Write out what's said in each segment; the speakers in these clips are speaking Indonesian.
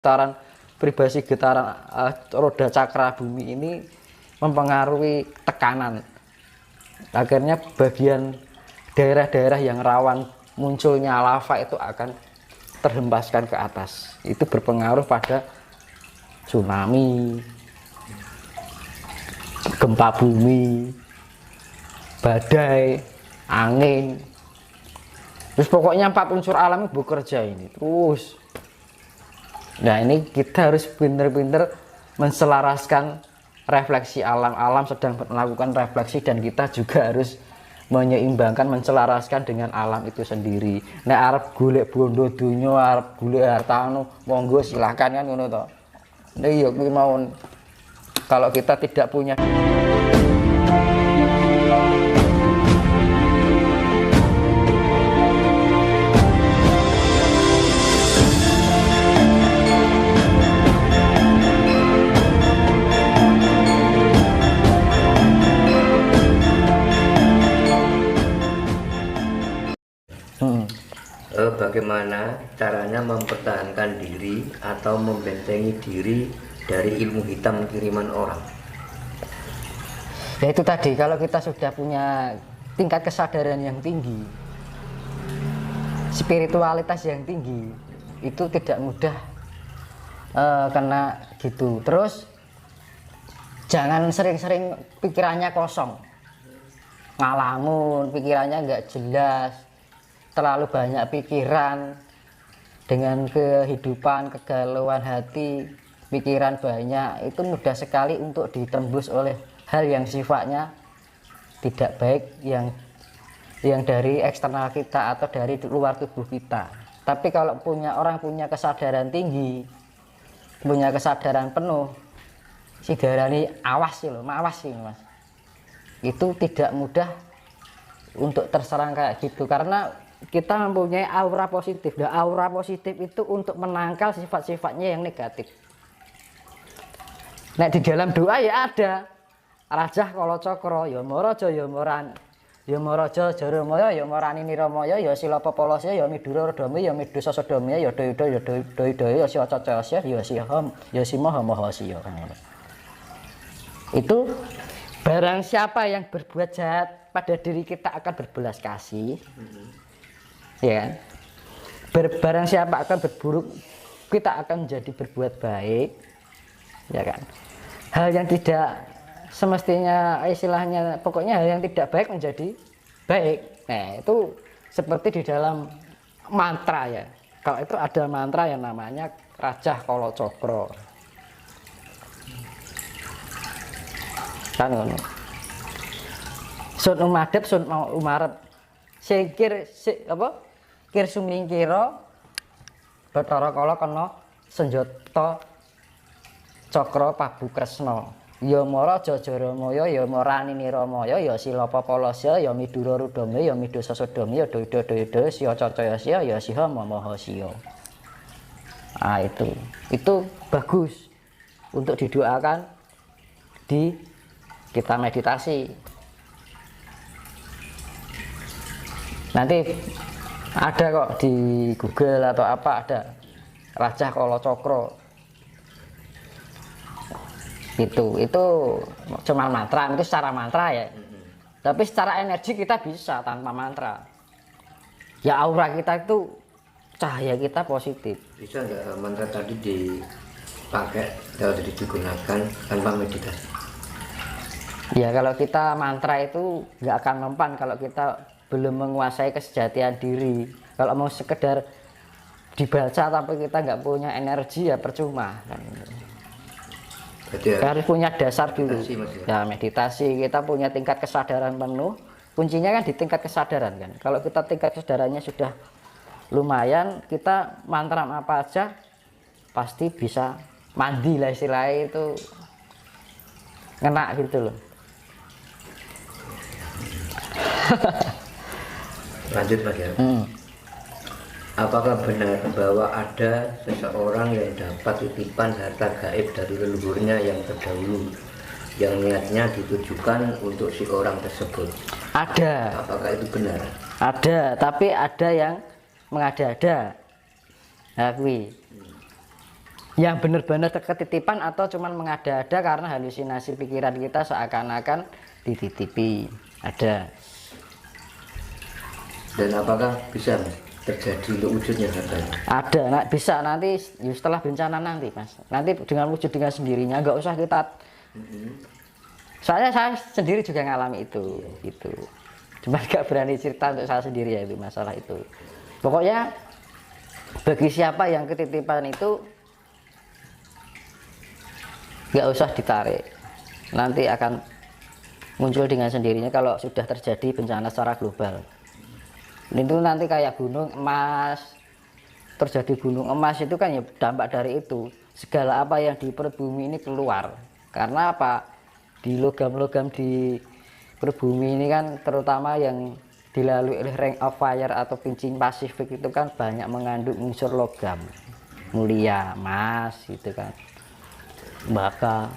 getaran vibrasi getaran roda cakra bumi ini mempengaruhi tekanan. Akhirnya bagian daerah-daerah yang rawan munculnya lava itu akan terhempaskan ke atas. Itu berpengaruh pada tsunami, gempa bumi, badai, angin. Terus pokoknya 4 unsur alam itu bekerja ini terus. Nah ini kita harus benar-benar menselaraskan refleksi alam. Alam sedang melakukan refleksi dan kita juga harus menyeimbangkan, menselaraskan dengan alam itu sendiri. Nek arep golek bondo donya, arep golek hartanu, monggo silahkan kan ngono to. Nek yo kuwi mawon. Kalau kita tidak punya bagaimana caranya mempertahankan diri atau membentengi diri dari ilmu hitam kiriman orang? Ya itu tadi, kalau kita sudah punya tingkat kesadaran yang tinggi, spiritualitas yang tinggi, itu tidak mudah kena gitu. Terus jangan sering-sering pikirannya kosong, ngalamun, pikirannya nggak jelas, terlalu banyak pikiran dengan kehidupan, kegalauan hati, pikiran banyak, itu mudah sekali untuk ditembus oleh hal yang sifatnya tidak baik, yang dari eksternal kita atau dari luar tubuh kita. Tapi kalau orang punya kesadaran tinggi, punya kesadaran penuh, si darani awas sih loh, mawas sih mas, itu tidak mudah untuk terserang kayak gitu, karena kita mempunyai aura positif. Dan aura positif itu untuk menangkal sifat-sifatnya yang negatif. Nah di dalam doa ya ada Rajah Kala Cakra, ya Maraja ya Moran, ya Maraja Jaramaya, ya Morani Niramaya, ya Silapa Palasya, ya Midura Redama, ya Midu Sasadamaya, ya Dayuda, ya Dayudaya, ya Siwacacasya, ya Siham, ya Simaha Mahasya. Itu barang siapa yang berbuat jahat pada diri kita akan berbelas kasih. Ya, barang siapa akan berburuk, kita akan menjadi berbuat baik, ya kan. Hal yang tidak semestinya, istilahnya pokoknya hal yang tidak baik menjadi baik. Nah itu seperti di dalam mantra ya. Kalau itu ada mantra yang namanya Rajah Kala Cakra. Kan ngono. Sun umadep sun umarep. Singkir apa? Kir sumingkira Bathara Kala kena senjata cakra Prabu Kresna. Ya Maraja Jaramaya, ya Morani Niramaya, ya Silapa Palasya, ya Midura Rudama, ya Midu Sasadama, ya Dayuda, Siwacacasya, ya Sihama Mahasya. Ah itu bagus untuk didoakan di kita meditasi. Nanti ada kok di Google atau apa, ada Rajah Kala Cakra. Itu cuma mantra, itu secara mantra ya. Tapi secara energi kita bisa tanpa mantra. Ya aura kita itu, cahaya kita positif. Bisa nggak mantra tadi dipakai atau digunakan tanpa meditasi? Ya kalau kita mantra itu nggak akan mempan kalau kita belum menguasai kesejatian diri. Kalau mau sekedar dibaca tapi kita nggak punya energi ya percuma kan. Harus punya dasar dulu. Ya meditasi, kita punya tingkat kesadaran penuh. Kuncinya kan di tingkat kesadaran kan. Kalau kita tingkat kesadarannya sudah lumayan, kita mantra apa aja pasti bisa mandi lah istilahnya, itu ngena gitu loh. Lanjut Mas ya. Apakah benar bahwa ada seseorang yang dapat titipan harta gaib dari leluhurnya yang terdahulu yang niatnya ditujukan untuk si orang tersebut? Ada. Apakah itu benar? Ada, tapi ada yang mengada-ada. Akui. yang benar-benar ketitipan atau cuman mengada-ada karena halusinasi pikiran kita seakan-akan dititipi. Ada. Dan apakah bisa terjadi untuk wujudnya hartanya? Ada, bisa nanti setelah bencana nanti Mas. Nanti dengan wujud dengan sendirinya, nggak usah kita. Soalnya saya sendiri juga ngalami itu, gitu. Cuma nggak berani cerita untuk saya sendiri ya itu masalah itu. Pokoknya bagi siapa yang ketitipan itu nggak usah ditarik, nanti akan muncul dengan sendirinya kalau sudah terjadi bencana secara global. Itu nanti kayak gunung emas, terjadi gunung emas itu kan ya dampak dari itu. Segala apa yang di perut bumi ini keluar. Karena apa? Di logam-logam di perut bumi ini kan terutama yang dilalui oleh ring of fire atau pincing Pasifik itu kan banyak mengandung unsur logam mulia, emas gitu kan, baka.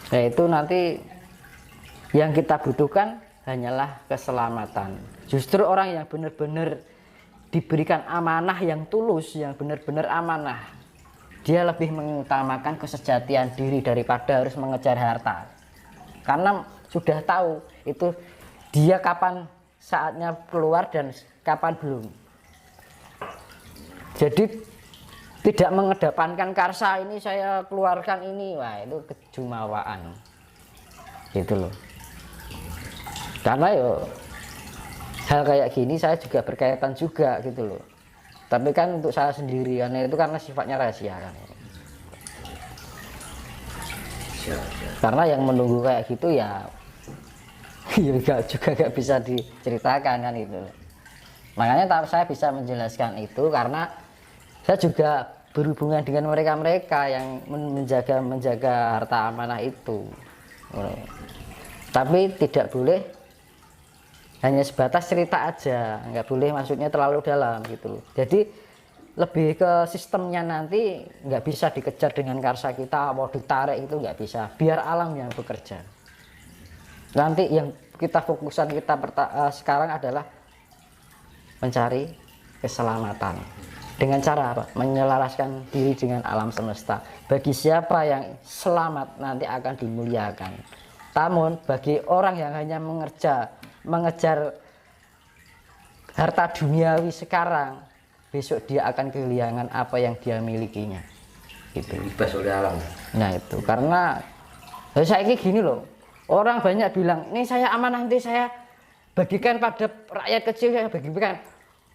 Nah itu nanti yang kita butuhkan hanyalah keselamatan. Justru orang yang benar-benar diberikan amanah yang tulus, yang benar-benar amanah, dia lebih mengutamakan kesejatian diri daripada harus mengejar harta. Karena sudah tahu itu dia kapan saatnya keluar dan kapan belum. Jadi tidak mengedepankan karsa ini saya keluarkan ini, wah itu kejumawaan. Gitu loh. Karena yo hal kayak gini saya juga berkaitan juga gitu loh. Tapi kan untuk saya sendiri karena itu karena sifatnya rahasia kan. Karena yang menunggu kayak gitu ya juga gak bisa diceritakan kan itu. Makanya saya bisa menjelaskan itu karena saya juga berhubungan dengan mereka-mereka yang menjaga harta amanah itu. Tapi tidak boleh hanya sebatas cerita aja, nggak boleh maksudnya terlalu dalam gitu loh. Jadi lebih ke sistemnya nanti nggak bisa dikejar dengan karsa kita, mau ditarik itu nggak bisa. Biar alam yang bekerja. Nanti yang kita fokusan kita sekarang adalah mencari keselamatan. Dengan cara apa? Menyelaraskan diri dengan alam semesta. Bagi siapa yang selamat nanti akan dimuliakan. Namun bagi orang yang hanya mengejar harta duniawi sekarang, besok dia akan kehilangan apa yang dia milikinya. Gitu. Bebas oleh alam. Nah itu karena saya ini gini loh. Orang banyak bilang, ini saya amanah nanti saya bagikan pada rakyat kecil, saya bagikan.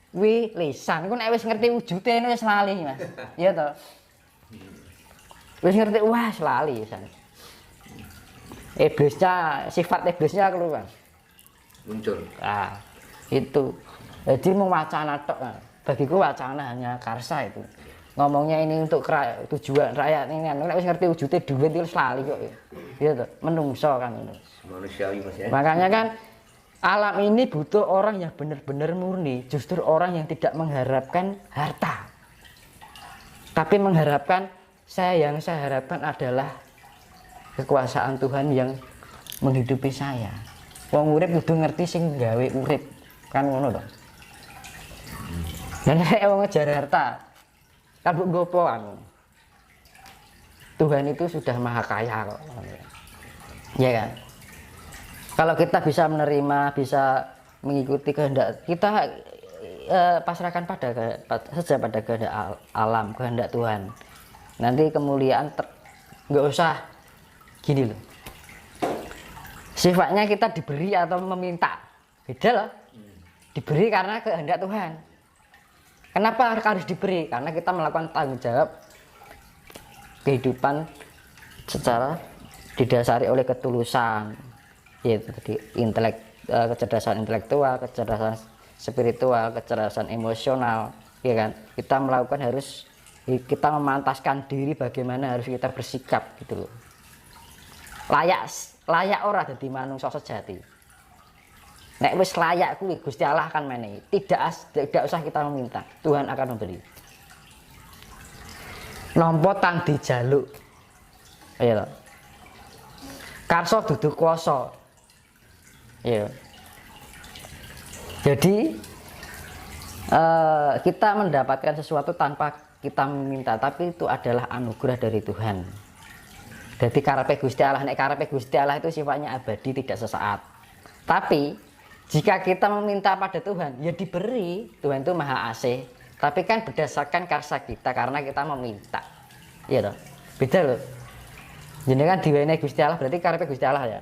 Wih, lisan, aku nek wis ngerti wujudnya ini wis lali, Mas. Iya toh. Wis ngerti, wah lali lisan. Iblisnya, sifat iblisnya keluar. Muncul. Ah, itu. Jadi mau wacana tok. Bagiku wacana hanya karsa itu. Ngomongnya ini untuk tujuan rakyat ini kan. Nek wis ngerti wujudnya duit itu lali kok. Iya toh, menungso kan itu. Manusiawi Mas ya. Makanya kan alam ini butuh orang yang benar-benar murni, justru orang yang tidak mengharapkan harta. Tapi mengharapkan yang saya harapkan adalah kekuasaan Tuhan yang menghidupi saya. Wong urip kudu ngerti sing gawe urip. Kan ngono to. Dan saya mau ngejar harta. Kan gopo anu. Tuhan itu sudah maha kaya kok. Ya kan? Kalau kita bisa menerima, bisa mengikuti kehendak kita, pasrahkan saja pada kehendak alam, kehendak Tuhan. Nanti kemuliaan nggak usah gini loh. Sifatnya kita diberi atau meminta, beda loh. Diberi karena kehendak Tuhan. Kenapa harus diberi? Karena kita melakukan tanggung jawab kehidupan secara didasari oleh ketulusan. Yaitu tadi kecerdasan intelektual, kecerdasan spiritual, kecerdasan emosional, ya kan? Kita melakukan kita memantaskan diri bagaimana harus kita bersikap gitu loh. Layak ora dadi manungsa sejati. Nek wis layak kuwi Gusti Allah akan menehi. Tidak usah kita meminta, Tuhan akan memberi. Nampa tang dijaluk. Ayo. Karsa dudu kuwasa. Ya. Jadi kita mendapatkan sesuatu tanpa kita meminta, tapi itu adalah anugerah dari Tuhan. Jadi karepe Gusti Allah, nek karepe Gusti Allah itu sifatnya abadi, tidak sesaat. Tapi jika kita meminta pada Tuhan, ya diberi. Tuhan itu maha asih. Tapi kan berdasarkan karsa kita, karena kita meminta. Iya toh? Beda loh. Jenengan diwenehi Gusti Allah berarti karepe Gusti Allah ya.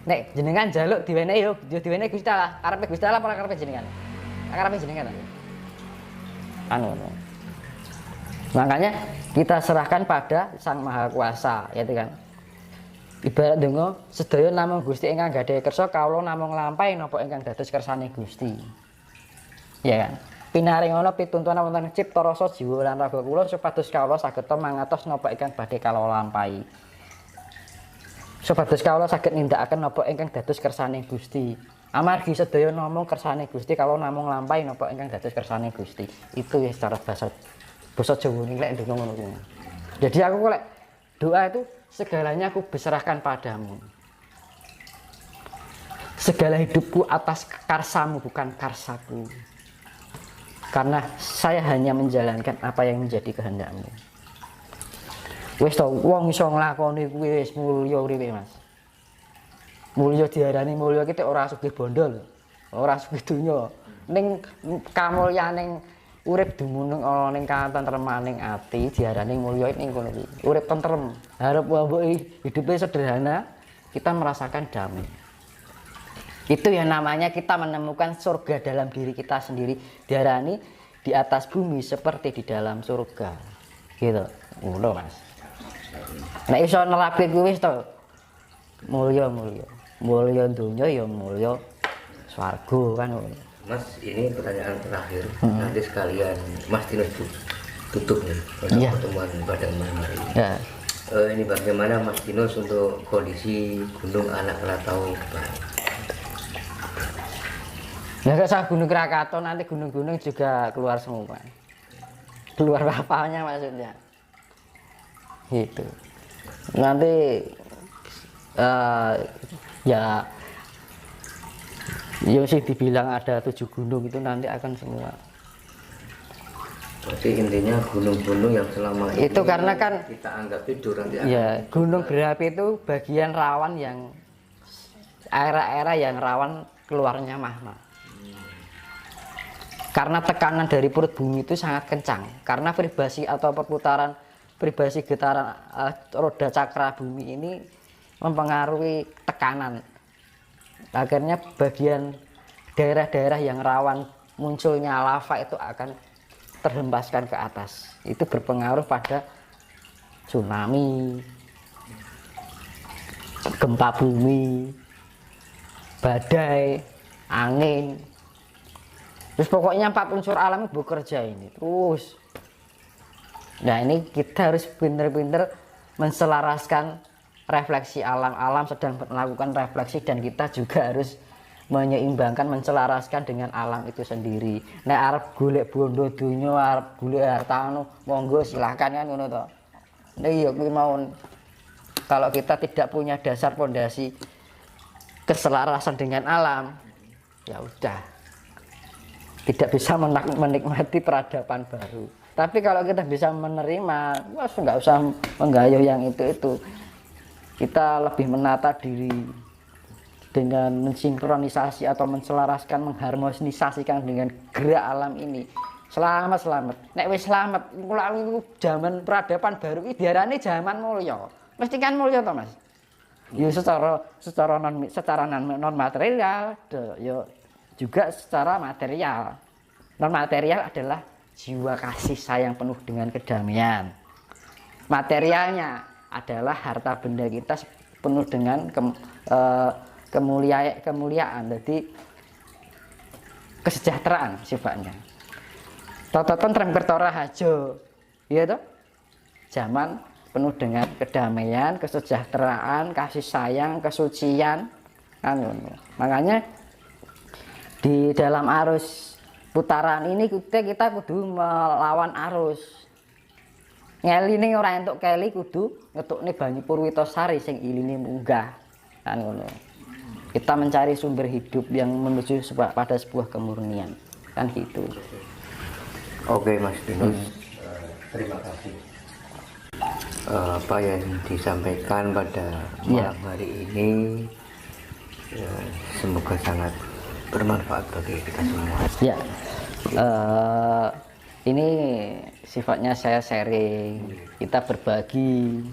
Nek jenengan jaluk diwenehi yo diwenehi Gusti Allah. Karepe Gusti Allah apa karepe jenengan? Karepe jenengan. Anu. Makanya kita serahkan pada Sang Maha Kuasa, ya kan. Ibarat donga sedaya namung Gusti ingkang gadhahi kersa, kawula namung nglampahi napa ingkang dados kersane Gusti. Ya kan. Pinaringana pituntunan wonten cipta rasa jiwa lan raga kula supados kawula saged mangertos napa ingkang badhe kawula lampahi. Supados kawula saged nindakaken napa ingkang dados kersane Gusti. Amargi sedaya namung kersane Gusti, kawula namung nglampahi napa ingkang dados kersane Gusti. Itu ya secara basa Jawa nilai ndonga ngono kuwi. Jadi aku lek doa itu segalanya aku berserahkan padamu. Segala hidupku atas karsamu bukan karsaku. Karena saya hanya menjalankan apa yang menjadi kehendakmu. Wis to wong iso nglakoni kuwi wis mulya uripe, Mas. Mulya diarani mulya ki ora sugih bondo lho. Ora sugih donya. Ning kamulyaning urip dumunung ana ning katentremaning ati diarani mulya ning kono kuwi. Urip tentrem, harep mboki hidupe sederhana, kita merasakan damai. Itu yang namanya kita menemukan surga dalam diri kita sendiri. Diarani di atas bumi seperti di dalam surga. Gitu. Ngono, Mas. Nek iso nerapi kuwi wis to. Mulya. Mulya donya ya mulya swarga kan ngono. Mas, ini pertanyaan terakhir. Nanti sekalian Mas Tinus tutup nih untuk pertemuan pada malam hari ini. Ya. Ini bagaimana Mas Tinus untuk kondisi Gunung Anak Rakatau? Nah, kalau saya Gunung Krakatau nanti gunung-gunung juga keluar semua. Keluar rapalnya maksudnya. Gitu. Nanti ya yang sih dibilang ada 7 gunung itu nanti akan semua. Berarti intinya gunung-gunung yang selama itu ini karena kan kita anggap tidur nanti ya gunung berapi itu bagian rawan yang era-era yang rawan keluarnya magma. Karena tekanan dari perut bumi itu sangat kencang. Karena vibrasi atau perputaran vibrasi getaran roda cakra bumi ini mempengaruhi tekanan. Akhirnya bagian daerah-daerah yang rawan munculnya lava itu akan terhempaskan ke atas. Itu berpengaruh pada tsunami, gempa bumi, badai, angin. Terus pokoknya 4 unsur alam itu bekerja ini terus. Nah ini kita harus pinter-pinter menselaraskan refleksi alam sedang melakukan refleksi, dan kita juga harus menyeimbangkan, menselaraskan dengan alam itu sendiri. Nek arep golek bondo donya, arep golek harta monggo silahkan kan ngono to. Nek ya kuwi mau kalau kita tidak punya dasar pondasi keselarasan dengan alam, ya udah tidak bisa menikmati peradaban baru. Tapi kalau kita bisa menerima, nggak usah menggayuh yang itu. Kita lebih menata diri dengan mensinkronisasi atau menselaraskan, mengharmonisasikan dengan gerak alam ini. Selamat. Nek wis selamat, mulai zaman peradaban baru ini diarani zaman mulya. Mesti kan mulya to, Mas? Ya secara non material, ya juga secara material. Non material adalah jiwa kasih sayang penuh dengan kedamaian. Materialnya adalah harta benda kita penuh dengan kemuliaan, jadi kesejahteraan sifatnya. Toto tentrem kertora hajo, iya toh? Zaman penuh dengan kedamaian, kesejahteraan, kasih sayang, kesucian, kan. Makanya di dalam arus putaran ini kita kudu melawan arus. Ngeline ora entuk keli kudu ngetukne banyu Purwitosari sing iline munggah. Kan ngono. Kita mencari sumber hidup yang menuju pada sebuah kemurnian. Kan gitu. Oke Mas Tinus. Terima kasih. Apa yang disampaikan pada malam hari ini ya, semoga sangat bermanfaat bagi kita semua. Ya, ini sifatnya saya sharing, kita berbagi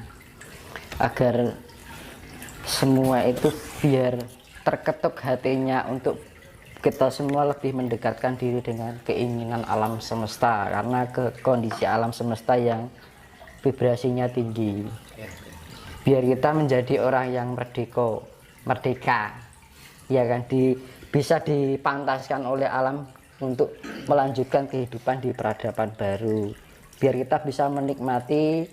agar semua itu biar terketuk hatinya untuk kita semua lebih mendekatkan diri dengan keinginan alam semesta, karena ke kondisi alam semesta yang vibrasinya tinggi, biar kita menjadi orang yang merdeka ya kan, bisa dipantaskan oleh alam untuk melanjutkan kehidupan di peradaban baru, biar kita bisa menikmati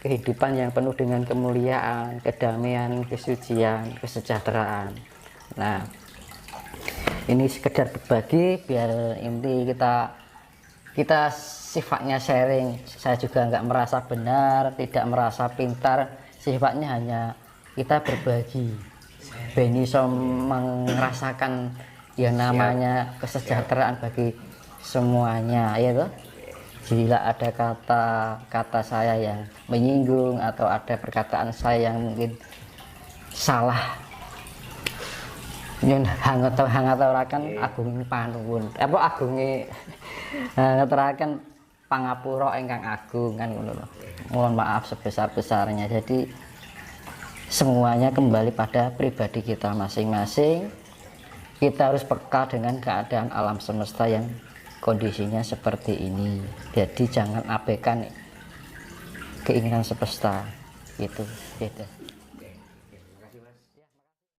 kehidupan yang penuh dengan kemuliaan, kedamaian, kesucian, kesejahteraan. Nah, ini sekedar berbagi biar inti kita sifatnya sharing. Saya juga nggak merasa benar, tidak merasa pintar, sifatnya hanya kita berbagi. Ben iso merasakan yang namanya kesejahteraan bagi semuanya, ya toh. Bila ada kata saya yang menyinggung atau ada perkataan saya yang mungkin salah, nyun hangaturaken agung panuwun, agunge ngaturaken pangapura ingkang agung kan ngono lho. Mohon maaf sebesar-besarnya. Jadi semuanya kembali pada pribadi kita masing-masing. Kita harus peka dengan keadaan alam semesta yang kondisinya seperti ini. Jadi jangan abaikan keinginan semesta gitu.